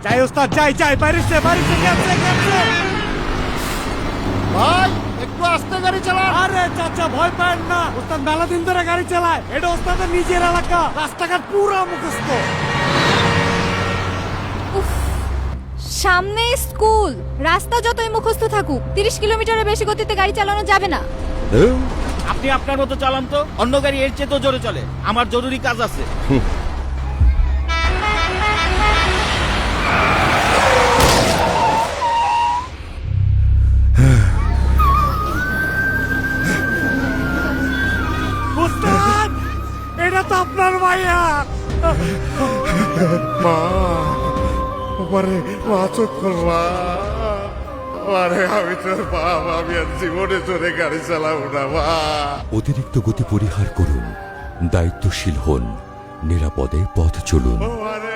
যাই ওস্তাদ, যাই বাইরেছে গেছে। ভাই একটু আস্তে গাড়ি চালান। আরে চাচা ভয় পায় না, ওস্তাদ মেলা দিন ধরে গাড়ি চালায়। এটা ওস্তাদের নিজের এলাকা, রাস্তাঘাট পুরো মুখস্থ। সামনে স্কুল, রাস্তা যতই মুখস্থ থাকুক 30 কিলোমিটারের বেশি গতিতে গাড়ি চালানো যাবে না। আপনি আপনার মতো চালান তো, অন্য গাড়ি এর চেয়ে তো জোরে চলে। আমার জরুরি কাজ আছে। ওস্তাদ এটা তো আপনার মাইয়া। মা আমারে বাঁচক করবা। আরে আমি তোর বাপ, আমি আর জীবনে তোরে গাড়ি চালাবো না মা। অতিরিক্ত গতি পরিহার করুন, দায়িত্বশীল হন, নিরাপদে পথ চলুন। আরে